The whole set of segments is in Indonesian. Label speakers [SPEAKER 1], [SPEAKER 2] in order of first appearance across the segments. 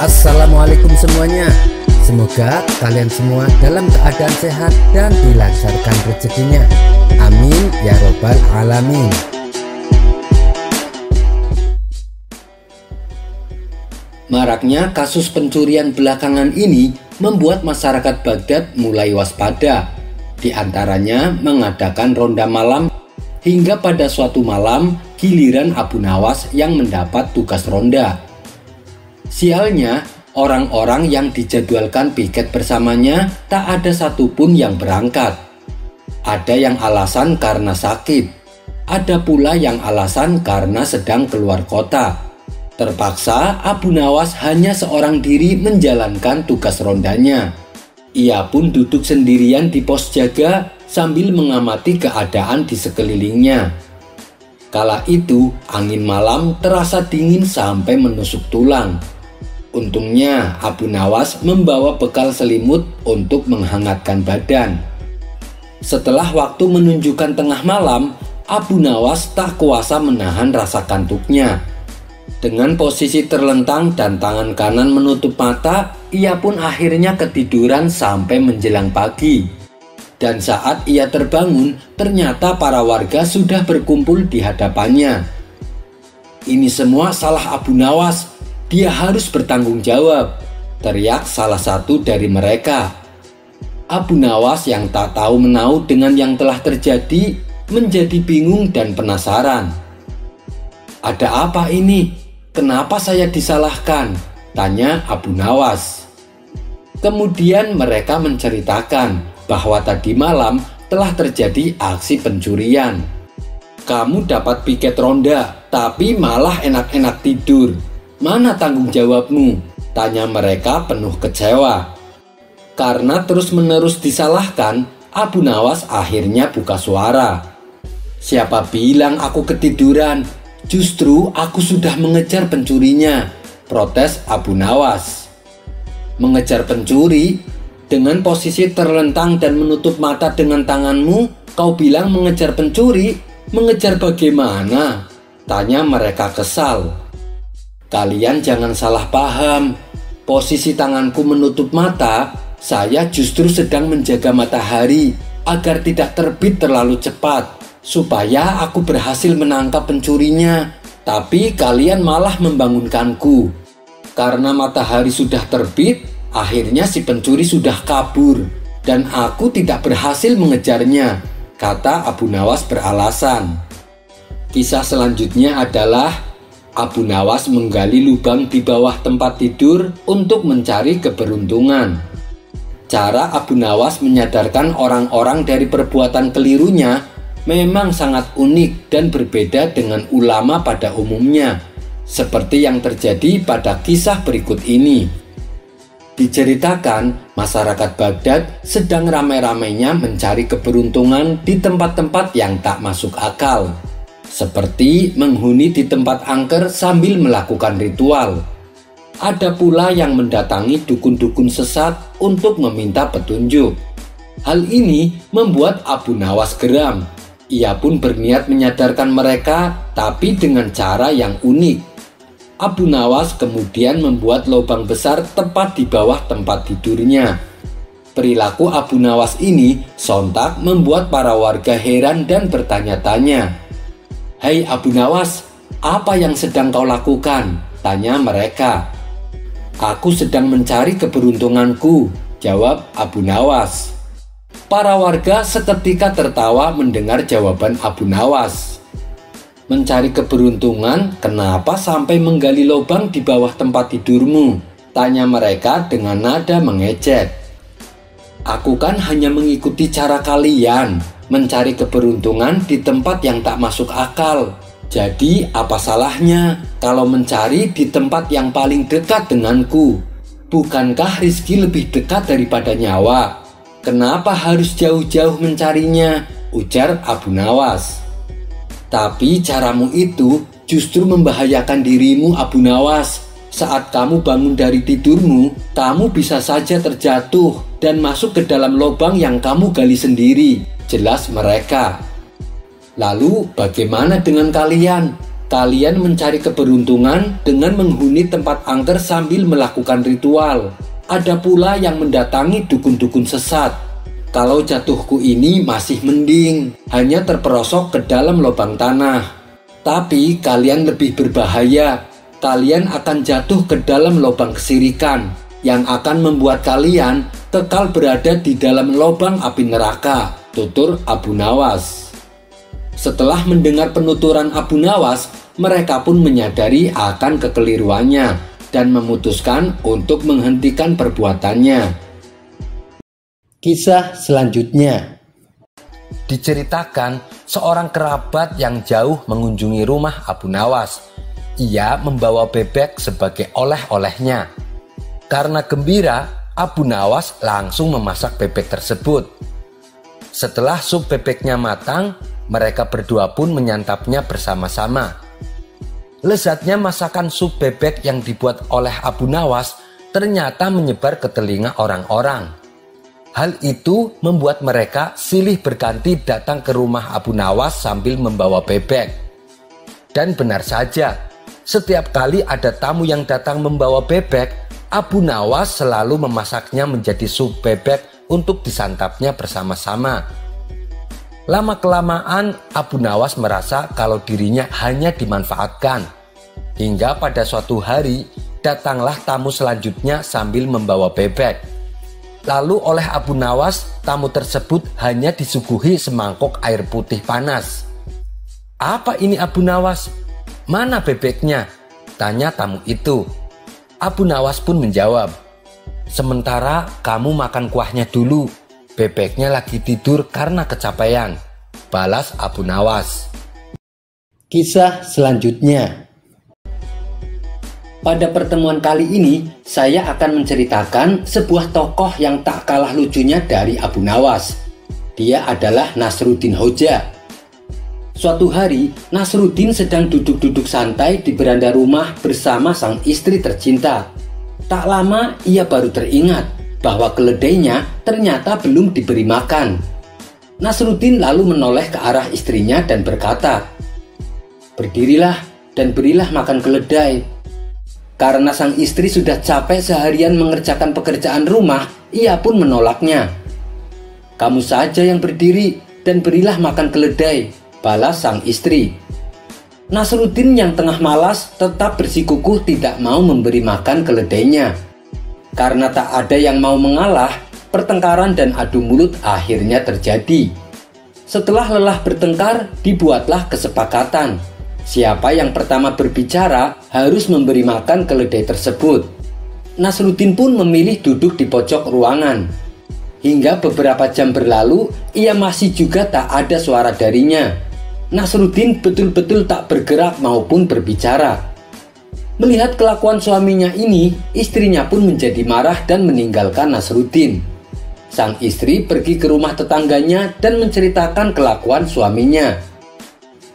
[SPEAKER 1] Assalamualaikum semuanya. Semoga kalian semua dalam keadaan sehat dan dilancarkan rezekinya. Amin ya robbal alamin. Maraknya kasus pencurian belakangan ini membuat masyarakat Baghdad mulai waspada. Di antaranya mengadakan ronda malam, hingga pada suatu malam giliran Abu Nawas yang mendapat tugas ronda. Sialnya, orang-orang yang dijadwalkan piket bersamanya tak ada satupun yang berangkat. Ada yang alasan karena sakit, ada pula yang alasan karena sedang keluar kota. Terpaksa Abu Nawas hanya seorang diri menjalankan tugas rondanya. Ia pun duduk sendirian di pos jaga sambil mengamati keadaan di sekelilingnya. Kala itu angin malam terasa dingin sampai menusuk tulang. Untungnya Abu Nawas membawa bekal selimut untuk menghangatkan badan. Setelah waktu menunjukkan tengah malam, Abu Nawas tak kuasa menahan rasa kantuknya. Dengan posisi terlentang dan tangan kanan menutup mata, ia pun akhirnya ketiduran sampai menjelang pagi. Dan saat ia terbangun, ternyata para warga sudah berkumpul di hadapannya. "Ini semua salah Abu Nawas, dia harus bertanggung jawab," teriak salah satu dari mereka. Abu Nawas yang tak tahu menau dengan yang telah terjadi menjadi bingung dan penasaran. "Ada apa ini? Kenapa saya disalahkan?" tanya Abu Nawas. Kemudian mereka menceritakan bahwa tadi malam telah terjadi aksi pencurian. "Kamu dapat piket ronda, tapi malah enak-enak tidur. Mana tanggung jawabmu?" tanya mereka penuh kecewa. Karena terus-menerus disalahkan, Abu Nawas akhirnya buka suara. "Siapa bilang aku ketiduran? Justru aku sudah mengejar pencurinya," protes Abu Nawas. "Mengejar pencuri? Dengan posisi terlentang dan menutup mata dengan tanganmu, kau bilang mengejar pencuri? Mengejar bagaimana?" tanya mereka kesal. "Kalian jangan salah paham. Posisi tanganku menutup mata, saya justru sedang menjaga matahari agar tidak terbit terlalu cepat, supaya aku berhasil menangkap pencurinya. Tapi kalian malah membangunkanku. Karena matahari sudah terbit, akhirnya si pencuri sudah kabur, dan aku tidak berhasil mengejarnya," kata Abu Nawas beralasan. Kisah selanjutnya adalah Abu Nawas menggali lubang di bawah tempat tidur untuk mencari keberuntungan. Cara Abu Nawas menyadarkan orang-orang dari perbuatan kelirunya memang sangat unik dan berbeda dengan ulama pada umumnya, seperti yang terjadi pada kisah berikut ini. Diceritakan, masyarakat Baghdad sedang ramai-ramainya mencari keberuntungan di tempat-tempat yang tak masuk akal, seperti menghuni di tempat angker sambil melakukan ritual. Ada pula yang mendatangi dukun-dukun sesat untuk meminta petunjuk. Hal ini membuat Abu Nawas geram. Ia pun berniat menyadarkan mereka, tapi dengan cara yang unik. Abu Nawas kemudian membuat lubang besar tepat di bawah tempat tidurnya. Perilaku Abu Nawas ini sontak membuat para warga heran dan bertanya-tanya. "Hei Abu Nawas, apa yang sedang kau lakukan?" tanya mereka. "Aku sedang mencari keberuntunganku," jawab Abu Nawas. Para warga seketika tertawa mendengar jawaban Abu Nawas. "Mencari keberuntungan, kenapa sampai menggali lubang di bawah tempat tidurmu?" tanya mereka dengan nada mengejek. "Aku kan hanya mengikuti cara kalian, mencari keberuntungan di tempat yang tak masuk akal. Jadi apa salahnya kalau mencari di tempat yang paling dekat denganku? Bukankah rizki lebih dekat daripada nyawa? Kenapa harus jauh-jauh mencarinya?" ujar Abu Nawas. "Tapi caramu itu justru membahayakan dirimu Abu Nawas. Saat kamu bangun dari tidurmu, kamu bisa saja terjatuh dan masuk ke dalam lubang yang kamu gali sendiri," jelas mereka. "Lalu bagaimana dengan kalian? Kalian mencari keberuntungan dengan menghuni tempat angker sambil melakukan ritual. Ada pula yang mendatangi dukun-dukun sesat. Kalau jatuhku ini masih mending, hanya terperosok ke dalam lubang tanah. Tapi kalian lebih berbahaya. Kalian akan jatuh ke dalam lubang kesirikan yang akan membuat kalian kekal berada di dalam lubang api neraka, tutur Abu Nawas. Setelah mendengar penuturan Abu Nawas, mereka pun menyadari akan kekeliruannya dan memutuskan untuk menghentikan perbuatannya. Kisah selanjutnya diceritakan seorang kerabat yang jauh mengunjungi rumah Abu Nawas. Ia membawa bebek sebagai oleh-olehnya. Karena gembira, Abu Nawas langsung memasak bebek tersebut. Setelah sup bebeknya matang, mereka berdua pun menyantapnya bersama-sama. Lezatnya masakan sup bebek yang dibuat oleh Abu Nawas ternyata menyebar ke telinga orang-orang. Hal itu membuat mereka silih berganti datang ke rumah Abu Nawas sambil membawa bebek. Dan benar saja, setiap kali ada tamu yang datang membawa bebek, Abu Nawas selalu memasaknya menjadi sup bebek untuk disantapnya bersama-sama. Lama-kelamaan Abu Nawas merasa kalau dirinya hanya dimanfaatkan. Hingga pada suatu hari datanglah tamu selanjutnya sambil membawa bebek. Lalu oleh Abu Nawas, tamu tersebut hanya disuguhi semangkok air putih panas. "Apa ini Abu Nawas? Mana bebeknya?" tanya tamu itu. Abu Nawas pun menjawab, "Sementara kamu makan kuahnya dulu. Bebeknya lagi tidur karena kecapean," balas Abu Nawas. Kisah selanjutnya. Pada pertemuan kali ini, saya akan menceritakan sebuah tokoh yang tak kalah lucunya dari Abu Nawas. Dia adalah Nasruddin Hoja. Suatu hari, Nasruddin sedang duduk-duduk santai di beranda rumah bersama sang istri tercinta. Tak lama, ia baru teringat bahwa keledainya ternyata belum diberi makan. Nasruddin lalu menoleh ke arah istrinya dan berkata, "Berdirilah dan berilah makan keledai." Karena sang istri sudah capek seharian mengerjakan pekerjaan rumah, ia pun menolaknya. "Kamu saja yang berdiri dan berilah makan keledai," balas sang istri. Nasruddin yang tengah malas tetap bersikukuh tidak mau memberi makan keledainya. Karena tak ada yang mau mengalah, pertengkaran dan adu mulut akhirnya terjadi. Setelah lelah bertengkar, dibuatlah kesepakatan. Siapa yang pertama berbicara harus memberi makan keledai tersebut. Nasruddin pun memilih duduk di pojok ruangan. Hingga beberapa jam berlalu, ia masih juga tak ada suara darinya. Nasruddin betul-betul tak bergerak maupun berbicara. Melihat kelakuan suaminya ini, istrinya pun menjadi marah dan meninggalkan Nasruddin. Sang istri pergi ke rumah tetangganya dan menceritakan kelakuan suaminya.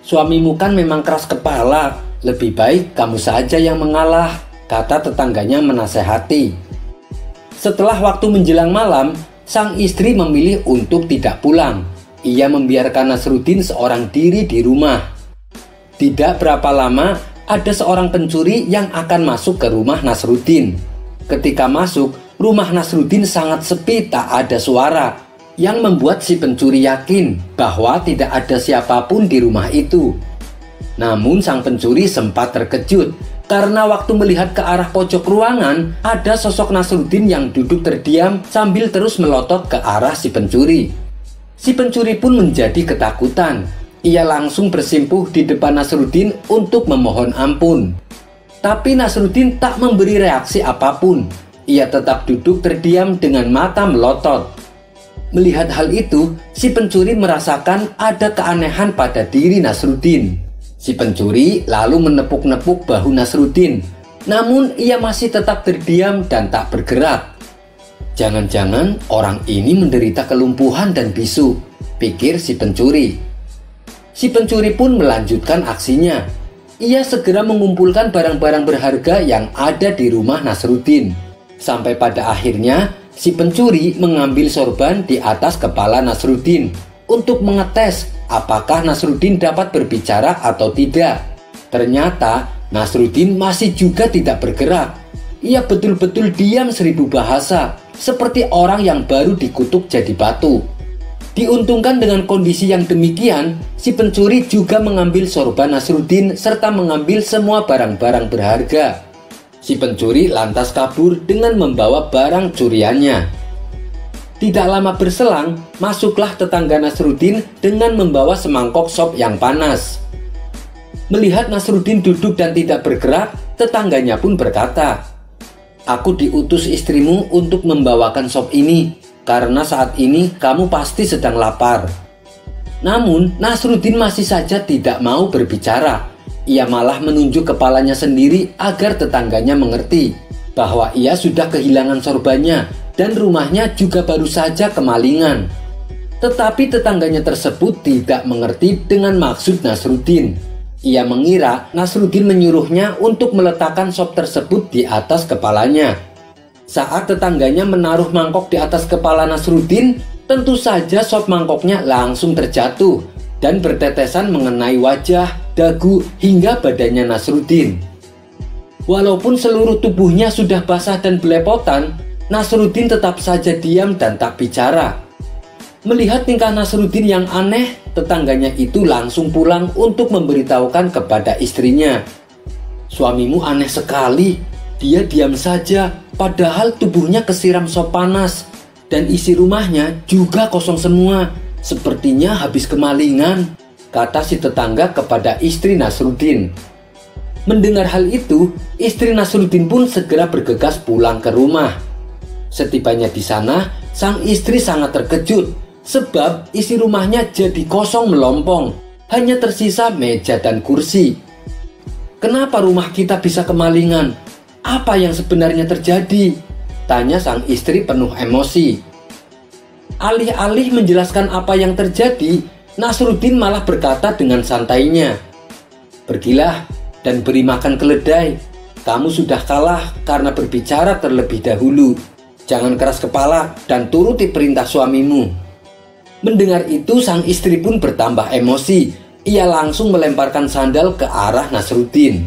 [SPEAKER 1] "Suamimu kan memang keras kepala, lebih baik kamu saja yang mengalah," kata tetangganya menasehati. Setelah waktu menjelang malam, sang istri memilih untuk tidak pulang. Ia membiarkan Nasruddin seorang diri di rumah. Tidak berapa lama, ada seorang pencuri yang akan masuk ke rumah Nasruddin. Ketika masuk, rumah Nasruddin sangat sepi, tak ada suara, yang membuat si pencuri yakin bahwa tidak ada siapapun di rumah itu. Namun sang pencuri sempat terkejut karena waktu melihat ke arah pojok ruangan, ada sosok Nasruddin yang duduk terdiam sambil terus melotot ke arah si pencuri. Si pencuri pun menjadi ketakutan. Ia langsung bersimpuh di depan Nasruddin untuk memohon ampun. Tapi Nasruddin tak memberi reaksi apapun. Ia tetap duduk terdiam dengan mata melotot. Melihat hal itu, si pencuri merasakan ada keanehan pada diri Nasruddin. Si pencuri lalu menepuk-nepuk bahu Nasruddin. Namun ia masih tetap terdiam dan tak bergerak. "Jangan-jangan orang ini menderita kelumpuhan dan bisu," pikir si pencuri. Si pencuri pun melanjutkan aksinya. Ia segera mengumpulkan barang-barang berharga yang ada di rumah Nasruddin. Sampai pada akhirnya, si pencuri mengambil sorban di atas kepala Nasruddin untuk mengetes apakah Nasruddin dapat berbicara atau tidak. Ternyata Nasruddin masih juga tidak bergerak. Ia betul-betul diam 1000 bahasa, seperti orang yang baru dikutuk jadi batu. Diuntungkan dengan kondisi yang demikian, si pencuri juga mengambil sorban Nasruddin serta mengambil semua barang-barang berharga. Si pencuri lantas kabur dengan membawa barang curiannya. Tidak lama berselang, masuklah tetangga Nasruddin dengan membawa semangkok sop yang panas. Melihat Nasruddin duduk dan tidak bergerak, tetangganya pun berkata, "Aku diutus istrimu untuk membawakan sop ini, karena saat ini kamu pasti sedang lapar." Namun Nasruddin masih saja tidak mau berbicara. Ia malah menunjuk kepalanya sendiri agar tetangganya mengerti bahwa ia sudah kehilangan sorbannya dan rumahnya juga baru saja kemalingan. Tetapi tetangganya tersebut tidak mengerti dengan maksud Nasruddin. Ia mengira Nasruddin menyuruhnya untuk meletakkan sop tersebut di atas kepalanya. Saat tetangganya menaruh mangkok di atas kepala Nasruddin, tentu saja sop mangkoknya langsung terjatuh dan bertetesan mengenai wajah, dagu, hingga badannya Nasruddin. Walaupun seluruh tubuhnya sudah basah dan belepotan, Nasruddin tetap saja diam dan tak bicara. Melihat tingkah Nasruddin yang aneh, tetangganya itu langsung pulang untuk memberitahukan kepada istrinya. "Suamimu aneh sekali, dia diam saja padahal tubuhnya kesiram sop panas dan isi rumahnya juga kosong semua, sepertinya habis kemalingan," kata si tetangga kepada istri Nasruddin. Mendengar hal itu, istri Nasruddin pun segera bergegas pulang ke rumah. Setibanya di sana, sang istri sangat terkejut sebab isi rumahnya jadi kosong melompong, hanya tersisa meja dan kursi. "Kenapa rumah kita bisa kemalingan? Apa yang sebenarnya terjadi?" tanya sang istri penuh emosi. Alih-alih menjelaskan apa yang terjadi, Nasruddin malah berkata dengan santainya, "Pergilah dan beri makan keledai. Kamu sudah kalah karena berbicara terlebih dahulu. Jangan keras kepala dan turuti perintah suamimu." Mendengar itu, sang istri pun bertambah emosi. Ia langsung melemparkan sandal ke arah Nasruddin.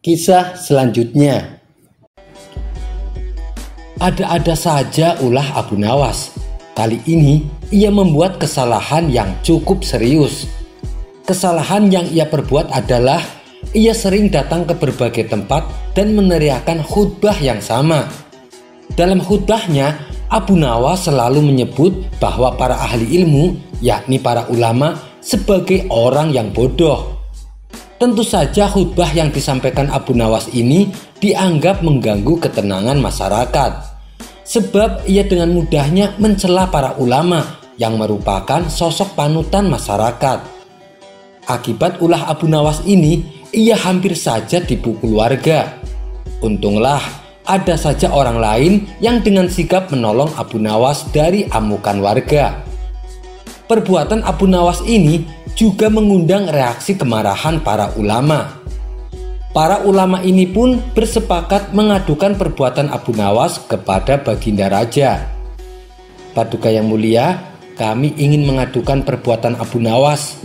[SPEAKER 1] Kisah selanjutnya. Ada-ada saja ulah Abu Nawas. Kali ini ia membuat kesalahan yang cukup serius. Kesalahan yang ia perbuat adalah ia sering datang ke berbagai tempat dan meneriakkan khutbah yang sama. Dalam khutbahnya, Abu Nawas selalu menyebut bahwa para ahli ilmu, yakni para ulama, sebagai orang yang bodoh. Tentu saja khutbah yang disampaikan Abu Nawas ini dianggap mengganggu ketenangan masyarakat, sebab ia dengan mudahnya mencela para ulama yang merupakan sosok panutan masyarakat. Akibat ulah Abu Nawas ini, ia hampir saja dipukul warga. Untunglah ada saja orang lain yang dengan sigap menolong Abu Nawas dari amukan warga. Perbuatan Abu Nawas ini juga mengundang reaksi kemarahan para ulama. Para ulama ini pun bersepakat mengadukan perbuatan Abu Nawas kepada Baginda Raja. "Paduka yang mulia, kami ingin mengadukan perbuatan Abu Nawas.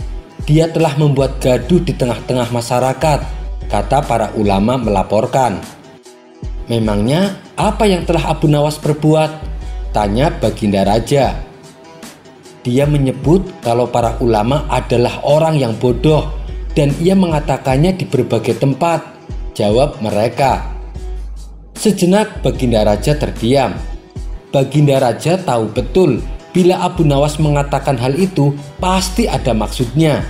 [SPEAKER 1] Dia telah membuat gaduh di tengah-tengah masyarakat," kata para ulama melaporkan. "Memangnya apa yang telah Abu Nawas perbuat?" tanya Baginda Raja. "Dia menyebut kalau para ulama adalah orang yang bodoh dan ia mengatakannya di berbagai tempat," jawab mereka. Sejenak Baginda Raja terdiam. Baginda Raja tahu betul bila Abu Nawas mengatakan hal itu pasti ada maksudnya.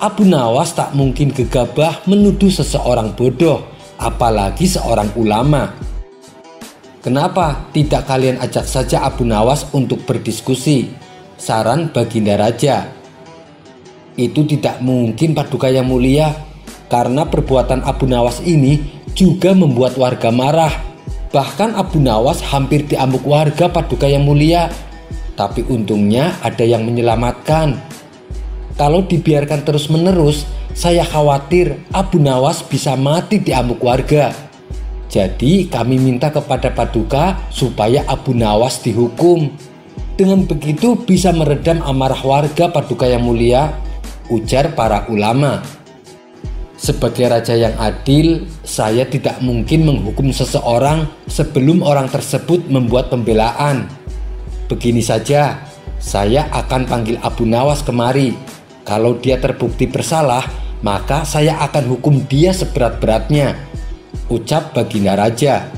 [SPEAKER 1] Abu Nawas tak mungkin gegabah menuduh seseorang bodoh, apalagi seorang ulama. "Kenapa tidak kalian ajak saja Abu Nawas untuk berdiskusi?" saran Baginda Raja. "Itu tidak mungkin, Paduka yang mulia, karena perbuatan Abu Nawas ini juga membuat warga marah. Bahkan Abu Nawas hampir diamuk warga, Paduka yang mulia. Tapi untungnya ada yang menyelamatkan. Kalau dibiarkan terus-menerus, saya khawatir Abu Nawas bisa mati diamuk warga. Jadi kami minta kepada Paduka supaya Abu Nawas dihukum. Dengan begitu bisa meredam amarah warga, Paduka yang mulia," ujar para ulama. Sebagai raja yang adil, saya tidak mungkin menghukum seseorang sebelum orang tersebut membuat pembelaan. Begini saja, saya akan panggil Abu Nawas kemari. Kalau dia terbukti bersalah, maka saya akan hukum dia seberat-beratnya, ucap Baginda Raja.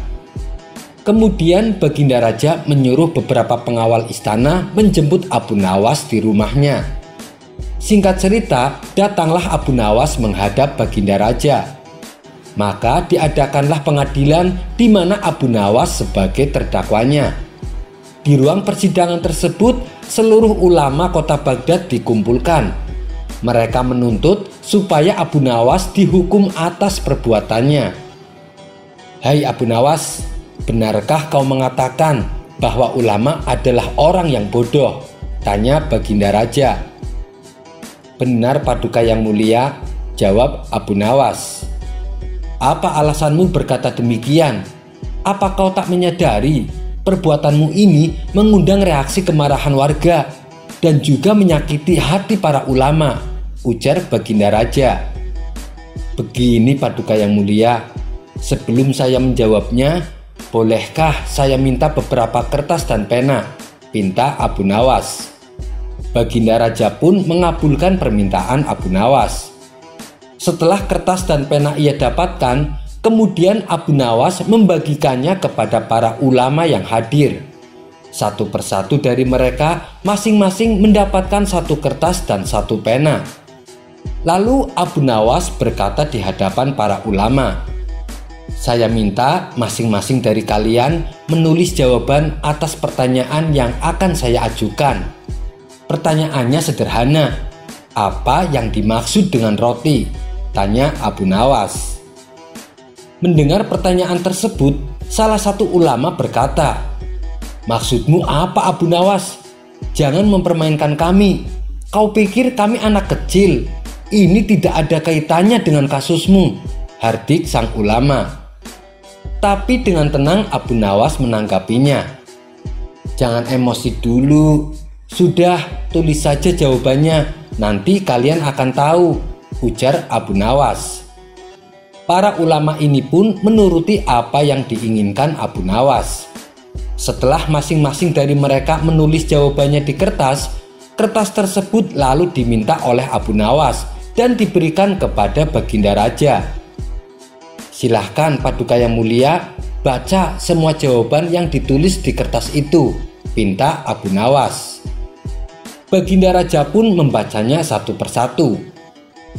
[SPEAKER 1] Kemudian Baginda Raja menyuruh beberapa pengawal istana menjemput Abu Nawas di rumahnya. Singkat cerita, datanglah Abu Nawas menghadap Baginda Raja. Maka diadakanlah pengadilan di mana Abu Nawas sebagai terdakwanya. Di ruang persidangan tersebut, seluruh ulama kota Baghdad dikumpulkan. Mereka menuntut supaya Abu Nawas dihukum atas perbuatannya. Hai Abu Nawas, benarkah kau mengatakan bahwa ulama adalah orang yang bodoh? Tanya Baginda Raja. Benar Paduka yang mulia, jawab Abu Nawas. Apa alasanmu berkata demikian? Apa kau tak menyadari perbuatanmu ini mengundang reaksi kemarahan warga dan juga menyakiti hati para ulama, ujar Baginda Raja. Begini Paduka yang mulia, sebelum saya menjawabnya, bolehkah saya minta beberapa kertas dan pena? Pinta Abu Nawas. Baginda Raja pun mengabulkan permintaan Abu Nawas. Setelah kertas dan pena ia dapatkan, kemudian Abu Nawas membagikannya kepada para ulama yang hadir. Satu persatu dari mereka masing-masing mendapatkan satu kertas dan satu pena. Lalu Abu Nawas berkata di hadapan para ulama, saya minta masing-masing dari kalian menulis jawaban atas pertanyaan yang akan saya ajukan. Pertanyaannya sederhana, apa yang dimaksud dengan roti? Tanya Abu Nawas. Mendengar pertanyaan tersebut, salah satu ulama berkata, maksudmu apa Abu Nawas? Jangan mempermainkan kami. Kau pikir kami anak kecil? Ini tidak ada kaitannya dengan kasusmu, hardik sang ulama. Tapi dengan tenang Abu Nawas menanggapinya. Jangan emosi dulu. Sudah, tulis saja jawabannya. Nanti kalian akan tahu, ujar Abu Nawas. Para ulama ini pun menuruti apa yang diinginkan Abu Nawas. Setelah masing-masing dari mereka menulis jawabannya di kertas, kertas tersebut lalu diminta oleh Abu Nawas dan diberikan kepada Baginda Raja. Silahkan Paduka yang mulia, baca semua jawaban yang ditulis di kertas itu, pinta Abu Nawas. Baginda Raja pun membacanya satu persatu.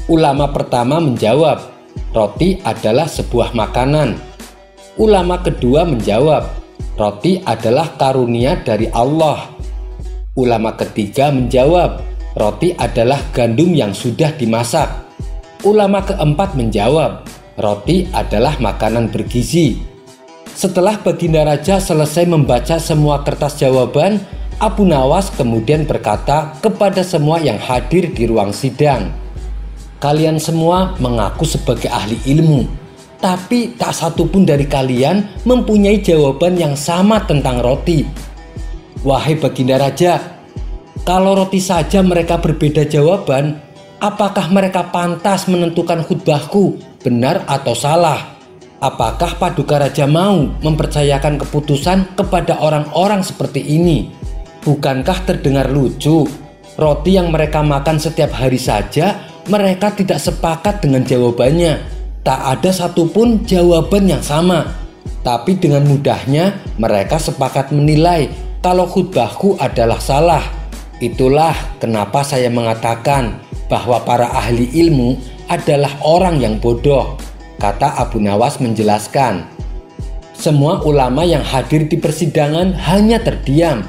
[SPEAKER 1] Ulama pertama menjawab, roti adalah sebuah makanan. Ulama kedua menjawab, roti adalah karunia dari Allah. Ulama ketiga menjawab, roti adalah gandum yang sudah dimasak. Ulama keempat menjawab, roti adalah makanan bergizi. Setelah Baginda Raja selesai membaca semua kertas jawaban, Abu Nawas kemudian berkata kepada semua yang hadir di ruang sidang, kalian semua mengaku sebagai ahli ilmu, tapi tak satu pun dari kalian mempunyai jawaban yang sama tentang roti. Wahai Baginda Raja, kalau roti saja mereka berbeda jawaban, apakah mereka pantas menentukan khutbahku benar atau salah? Apakah Paduka Raja mau mempercayakan keputusan kepada orang-orang seperti ini? Bukankah terdengar lucu? Roti yang mereka makan setiap hari saja, mereka tidak sepakat dengan jawabannya. Tak ada satupun jawaban yang sama. Tapi dengan mudahnya mereka sepakat menilai kalau khutbahku adalah salah. Itulah kenapa saya mengatakan bahwa para ahli ilmu adalah orang yang bodoh, kata Abu Nawas menjelaskan. Semua ulama yang hadir di persidangan hanya terdiam.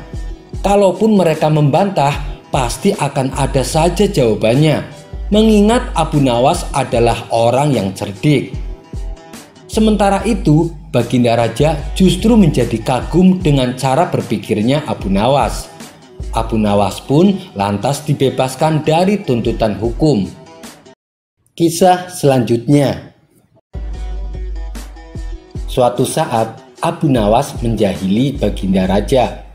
[SPEAKER 1] Kalaupun mereka membantah, pasti akan ada saja jawabannya, mengingat Abu Nawas adalah orang yang cerdik. Sementara itu, Baginda Raja justru menjadi kagum dengan cara berpikirnya Abu Nawas. Abu Nawas pun lantas dibebaskan dari tuntutan hukum. Kisah selanjutnya. Suatu saat, Abu Nawas menjahili Baginda Raja.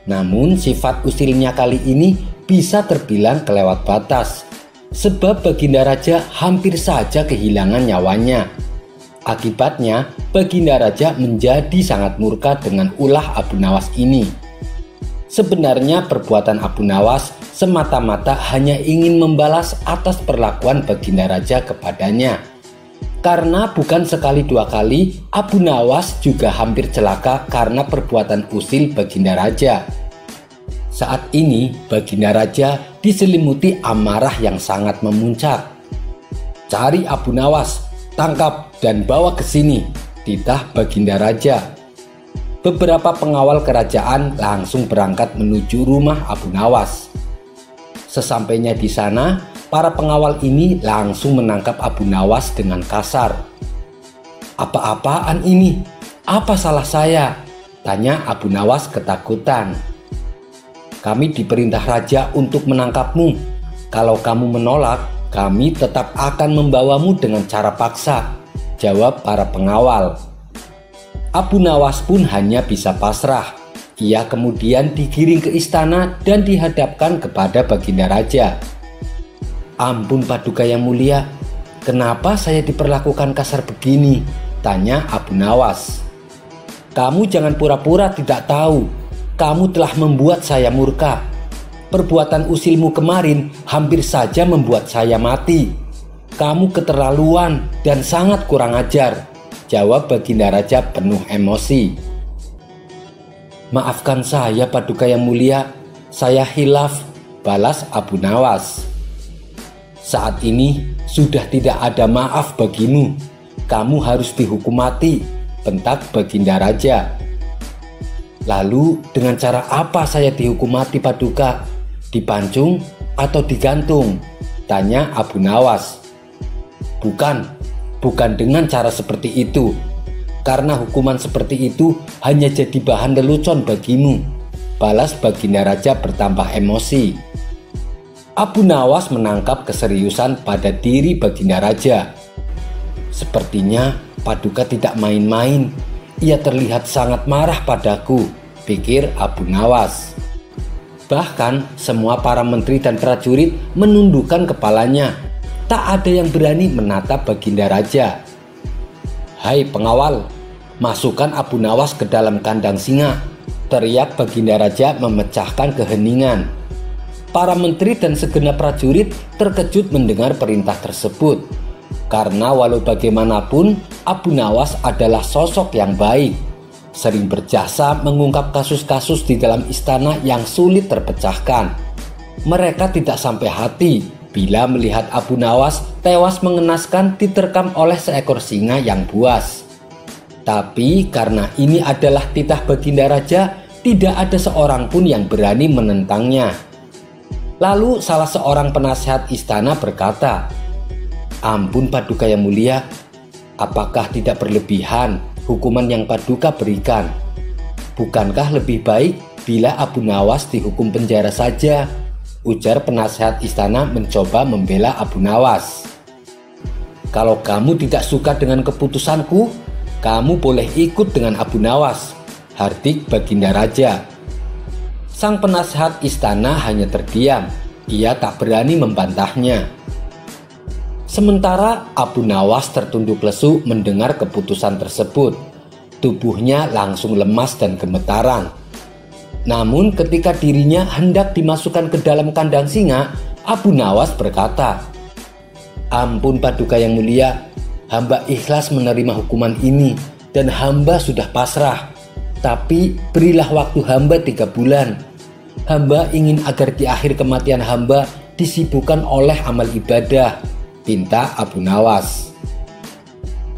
[SPEAKER 1] Namun sifat usilnya kali ini bisa terbilang kelewat batas. sebab Baginda Raja hampir saja kehilangan nyawanya. Akibatnya, Baginda Raja menjadi sangat murka dengan ulah Abu Nawas ini. Sebenarnya perbuatan Abu Nawas semata-mata hanya ingin membalas atas perlakuan Baginda Raja kepadanya. Karena bukan sekali dua kali Abu Nawas juga hampir celaka karena perbuatan usil Baginda Raja. Saat ini Baginda Raja diselimuti amarah yang sangat memuncak. "Cari Abu Nawas, tangkap dan bawa ke sini," titah Baginda Raja. Beberapa pengawal kerajaan langsung berangkat menuju rumah Abu Nawas. Sesampainya di sana, para pengawal ini langsung menangkap Abu Nawas dengan kasar. "Apa-apaan ini? Apa salah saya?" tanya Abu Nawas ketakutan. "Kami diperintah raja untuk menangkapmu. Kalau kamu menolak, kami tetap akan membawamu dengan cara paksa," jawab para pengawal. Abu Nawas pun hanya bisa pasrah. Ia kemudian digiring ke istana dan dihadapkan kepada Baginda Raja. "Ampun Paduka yang mulia, kenapa saya diperlakukan kasar begini?" tanya Abu Nawas. "Kamu jangan pura-pura tidak tahu. Kamu telah membuat saya murka. Perbuatan usilmu kemarin hampir saja membuat saya mati. Kamu keterlaluan dan sangat kurang ajar," jawab Baginda Raja penuh emosi. "Maafkan saya Paduka yang mulia, saya hilaf," balas Abu Nawas. "Saat ini sudah tidak ada maaf bagimu. Kamu harus dihukum mati," bentak Baginda Raja. "Lalu dengan cara apa saya dihukum mati Paduka? Dipancung atau digantung?" tanya Abu Nawas. Bukan dengan cara seperti itu. Karena hukuman seperti itu hanya jadi bahan lelucon bagimu," balas Baginda Raja bertambah emosi. Abu Nawas menangkap keseriusan pada diri Baginda Raja. "Sepertinya Paduka tidak main-main. Ia terlihat sangat marah padaku," pikir Abu Nawas. Bahkan semua para menteri dan prajurit menundukkan kepalanya. Tak ada yang berani menatap Baginda Raja. "Hai pengawal, masukkan Abu Nawas ke dalam kandang singa," teriak Baginda Raja memecahkan keheningan. Para menteri dan segenap prajurit terkejut mendengar perintah tersebut. Karena walau bagaimanapun Abu Nawas adalah sosok yang baik, sering berjasa mengungkap kasus-kasus di dalam istana yang sulit terpecahkan. Mereka tidak sampai hati bila melihat Abu Nawas tewas mengenaskan diterkam oleh seekor singa yang buas. Tapi karena ini adalah titah Baginda Raja, tidak ada seorang pun yang berani menentangnya. Lalu salah seorang penasehat istana berkata, "Ampun Paduka yang mulia, apakah tidak berlebihan hukuman yang Paduka berikan? Bukankah lebih baik bila Abu Nawas dihukum penjara saja?" ujar penasehat istana mencoba membela Abu Nawas. "Kalau kamu tidak suka dengan keputusanku, kamu boleh ikut dengan Abu Nawas," hardik Baginda Raja. Sang penasehat istana hanya terdiam. Ia tak berani membantahnya. Sementara Abu Nawas tertunduk lesu mendengar keputusan tersebut. Tubuhnya langsung lemas dan gemetaran. Namun ketika dirinya hendak dimasukkan ke dalam kandang singa, Abu Nawas berkata, "Ampun Paduka yang mulia, hamba ikhlas menerima hukuman ini dan hamba sudah pasrah. Tapi berilah waktu hamba 3 bulan. Hamba ingin agar di akhir kematian hamba disibukkan oleh amal ibadah," pinta Abu Nawas.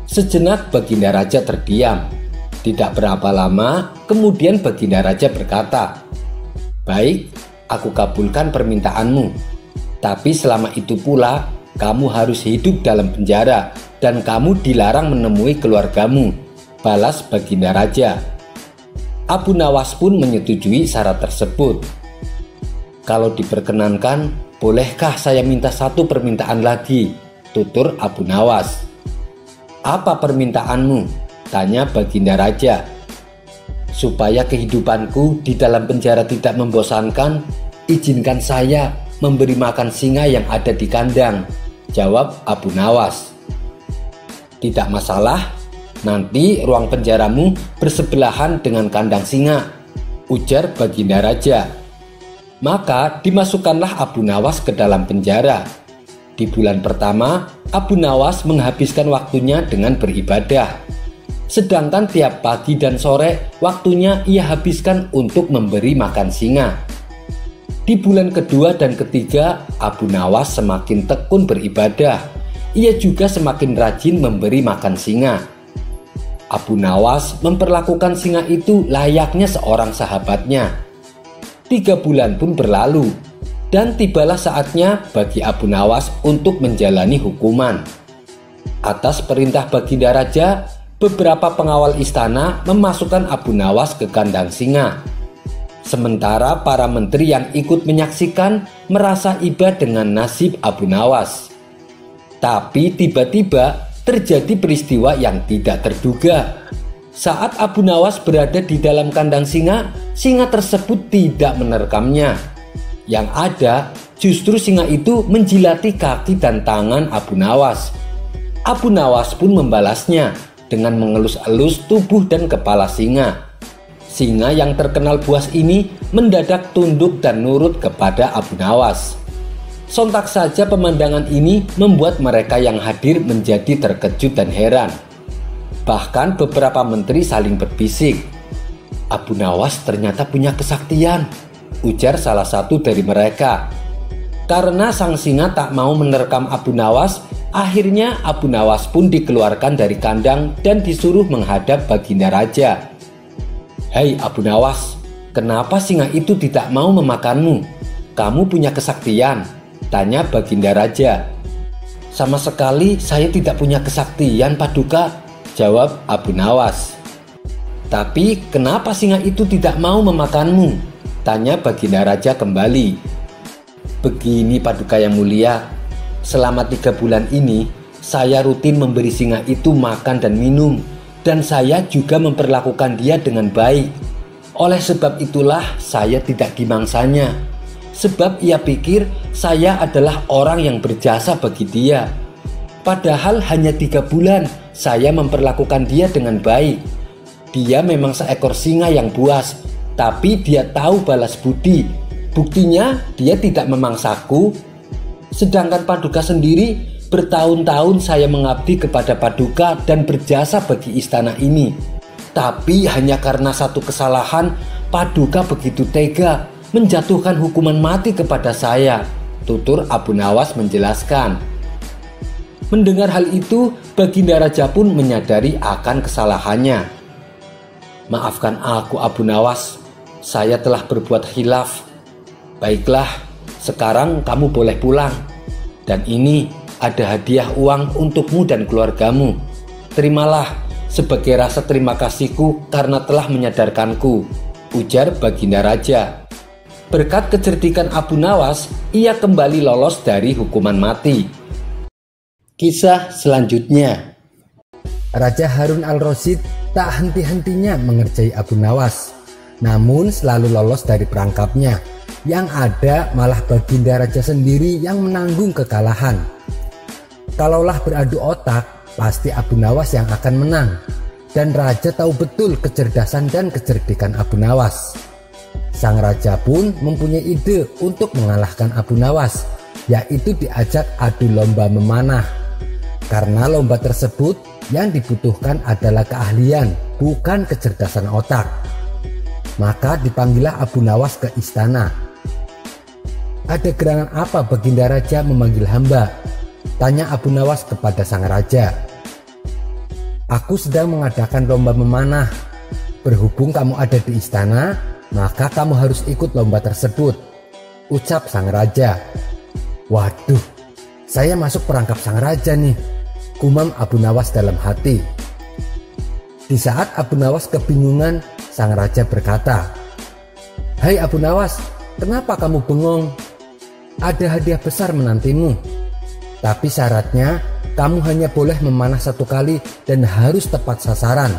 [SPEAKER 1] Sejenak Baginda Raja terdiam. Tidak berapa lama, kemudian Baginda Raja berkata, "Baik, aku kabulkan permintaanmu. Tapi selama itu pula, kamu harus hidup dalam penjara dan kamu dilarang menemui keluargamu," balas Baginda Raja. Abu Nawas pun menyetujui syarat tersebut. "Kalau diperkenankan, bolehkah saya minta satu permintaan lagi?" tutur Abu Nawas. "Apa permintaanmu?" tanya Baginda Raja. "Supaya kehidupanku di dalam penjara tidak membosankan, izinkan saya memberi makan singa yang ada di kandang, jawab Abu Nawas. Tidak masalah, nanti ruang penjaramu bersebelahan dengan kandang singa, ujar Baginda Raja. Maka dimasukkanlah Abu Nawas ke dalam penjara. Di bulan pertama, Abu Nawas menghabiskan waktunya dengan beribadah. Sedangkan tiap pagi dan sore, waktunya ia habiskan untuk memberi makan singa. Di bulan kedua dan ketiga, Abu Nawas semakin tekun beribadah. Ia juga semakin rajin memberi makan singa. Abu Nawas memperlakukan singa itu layaknya seorang sahabatnya. 3 bulan pun berlalu, dan tibalah saatnya bagi Abu Nawas untuk menjalani hukuman. Atas perintah Baginda Raja, beberapa pengawal istana memasukkan Abu Nawas ke kandang singa. Sementara para menteri yang ikut menyaksikan merasa iba dengan nasib Abu Nawas. Tapi tiba-tiba terjadi peristiwa yang tidak terduga. Saat Abu Nawas berada di dalam kandang singa, singa tersebut tidak menerkamnya. Yang ada justru singa itu menjilati kaki dan tangan Abu Nawas. Abu Nawas pun membalasnya dengan mengelus-elus tubuh dan kepala singa. Singa yang terkenal buas ini mendadak tunduk dan nurut kepada Abu Nawas. Sontak saja pemandangan ini membuat mereka yang hadir menjadi terkejut dan heran. Bahkan beberapa menteri saling berbisik. Abu Nawas ternyata punya kesaktian, ujar salah satu dari mereka. Karena sang singa tak mau menerkam Abu Nawas, akhirnya Abu Nawas pun dikeluarkan dari kandang dan disuruh menghadap Baginda Raja. Hei Abu Nawas, kenapa singa itu tidak mau memakanmu? Kamu punya kesaktian, tanya Baginda Raja. Sama sekali saya tidak punya kesaktian, Paduka, jawab Abu Nawas. Tapi kenapa singa itu tidak mau memakanmu? Tanya Baginda Raja kembali. Begini Paduka yang mulia, selama 3 bulan ini saya rutin memberi singa itu makan dan minum, dan saya juga memperlakukan dia dengan baik. Oleh sebab itulah saya tidak dimangsanya, sebab ia pikir saya adalah orang yang berjasa bagi dia. Padahal hanya 3 bulan saya memperlakukan dia dengan baik. Dia memang seekor singa yang buas, tapi dia tahu balas budi. Buktinya dia tidak memangsaku. Sedangkan Paduka sendiri, bertahun-tahun saya mengabdi kepada Paduka dan berjasa bagi istana ini. Tapi hanya karena satu kesalahan, Paduka begitu tega menjatuhkan hukuman mati kepada saya, tutur Abu Nawas menjelaskan. Mendengar hal itu, Baginda Raja pun menyadari akan kesalahannya. Maafkan aku Abu Nawas, saya telah berbuat khilaf. Baiklah, sekarang kamu boleh pulang. Dan ini ada hadiah uang untukmu dan keluargamu. Terimalah sebagai rasa terima kasihku karena telah menyadarkanku, ujar Baginda Raja. Berkat kecerdikan Abu Nawas, ia kembali lolos dari hukuman mati. Kisah selanjutnya. Raja Harun al-Rasyid tak henti-hentinya mengerjai Abu Nawas, namun selalu lolos dari perangkapnya. Yang ada malah Baginda Raja sendiri yang menanggung kekalahan. Kalaulah beradu otak, pasti Abu Nawas yang akan menang. Dan Raja tahu betul kecerdasan dan kecerdikan Abu Nawas. Sang Raja pun mempunyai ide untuk mengalahkan Abu Nawas, yaitu diajak adu lomba memanah. Karena lomba tersebut yang dibutuhkan adalah keahlian, bukan kecerdasan otak. Maka dipanggillah Abu Nawas ke istana. Ada gerangan apa Baginda Raja memanggil hamba? Tanya Abu Nawas kepada sang Raja. Aku sedang mengadakan lomba memanah. Berhubung kamu ada di istana, maka kamu harus ikut lomba tersebut, ucap sang Raja. Waduh, saya masuk perangkap sang Raja nih, gumam Abu Nawas dalam hati. Di saat Abu Nawas kebingungan, sang Raja berkata, Hai Abu Nawas, kenapa kamu bengong? Ada hadiah besar menantimu. Tapi syaratnya kamu hanya boleh memanah 1 kali dan harus tepat sasaran.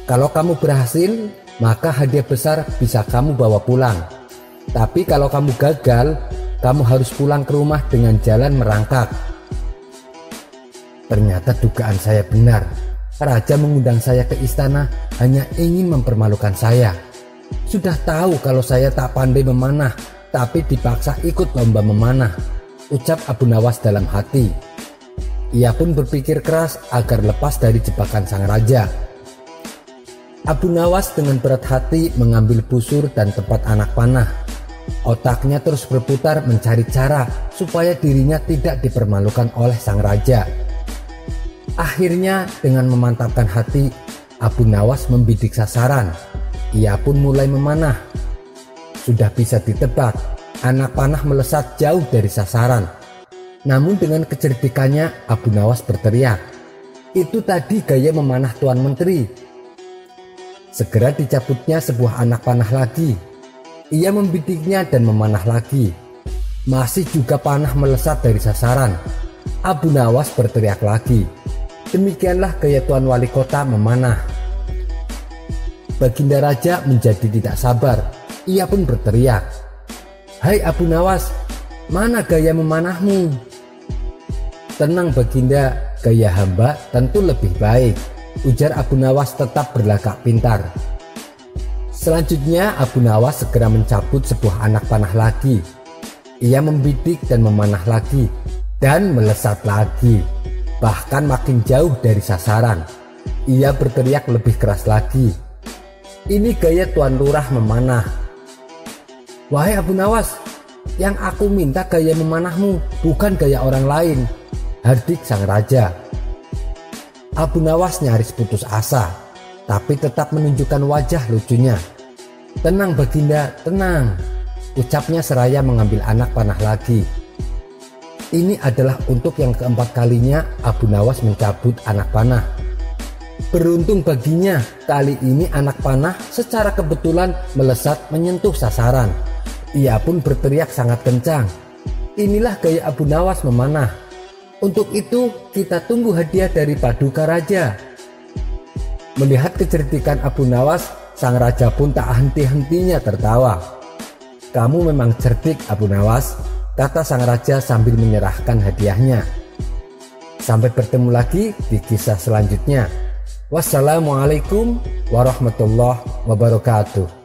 [SPEAKER 1] Kalau kamu berhasil, maka hadiah besar bisa kamu bawa pulang. Tapi kalau kamu gagal, kamu harus pulang ke rumah dengan jalan merangkak." Ternyata dugaan saya benar. Raja mengundang saya ke istana hanya ingin mempermalukan saya. Sudah tahu kalau saya tak pandai memanah, tapi dipaksa ikut lomba memanah, ucap Abu Nawas dalam hati. Ia pun berpikir keras agar lepas dari jebakan sang raja. Abu Nawas dengan berat hati mengambil busur dan tempat anak panah. Otaknya terus berputar mencari cara supaya dirinya tidak dipermalukan oleh sang raja. Akhirnya dengan memantapkan hati, Abu Nawas membidik sasaran. Ia pun mulai memanah. Sudah bisa ditebak, anak panah melesat jauh dari sasaran. Namun dengan kecerdikannya, Abu Nawas berteriak, "Itu tadi gaya memanah Tuan Menteri." Segera dicabutnya sebuah anak panah lagi. Ia membidiknya dan memanah lagi. Masih juga panah melesat dari sasaran. Abu Nawas berteriak lagi. Demikianlah gaya Tuan Wali Kota memanah. Baginda Raja menjadi tidak sabar. Ia pun berteriak, "Hai Abu Nawas, mana gaya memanahmu?" "Tenang Baginda, gaya hamba tentu lebih baik," ujar Abu Nawas tetap berlagak pintar. Selanjutnya Abu Nawas segera mencabut sebuah anak panah lagi. Ia membidik dan memanah lagi dan melesat lagi, bahkan makin jauh dari sasaran. Ia berteriak lebih keras lagi, "Ini gaya Tuan Lurah memanah." "Wahai Abu Nawas, yang aku minta gaya memanahmu, bukan gaya orang lain," hardik sang raja. Abu Nawas nyaris putus asa, tapi tetap menunjukkan wajah lucunya. "Tenang Baginda, tenang," ucapnya seraya mengambil anak panah lagi. Ini adalah untuk yang keempat kalinya Abu Nawas mencabut anak panah. Beruntung baginya, kali ini anak panah secara kebetulan melesat menyentuh sasaran. Ia pun berteriak sangat kencang, "Inilah gaya Abu Nawas memanah. Untuk itu kita tunggu hadiah dari Paduka Raja." Melihat kecerdikan Abu Nawas, sang raja pun tak henti-hentinya tertawa. "Kamu memang cerdik Abu Nawas," kata sang raja sambil menyerahkan hadiahnya. Sampai bertemu lagi di kisah selanjutnya. Wassalamualaikum warahmatullahi wabarakatuh.